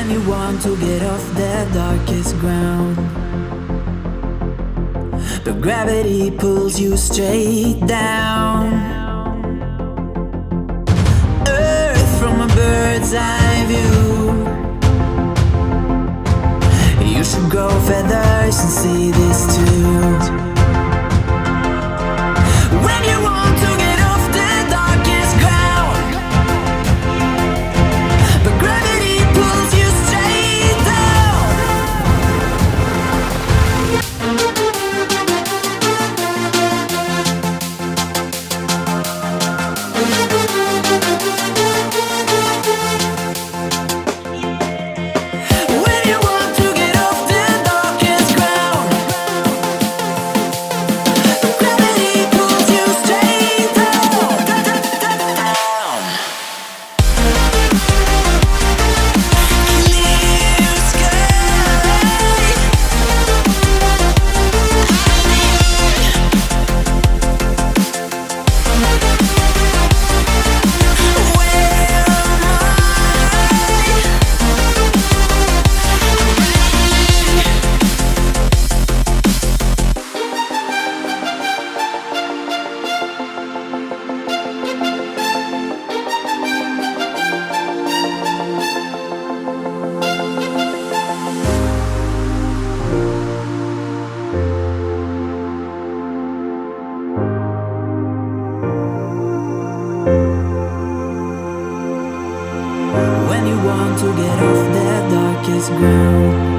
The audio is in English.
When you want to get off the darkest ground, but gravity pulls you straight down. Earth from a bird's eye view. You should grow feathers and see this too. When you want to get off the darkest ground, but gravity pulls you straight down. When you want to get off the darkest ground, but gravity pulls you straight down. Clear sky. When you want to get off the darkest ground,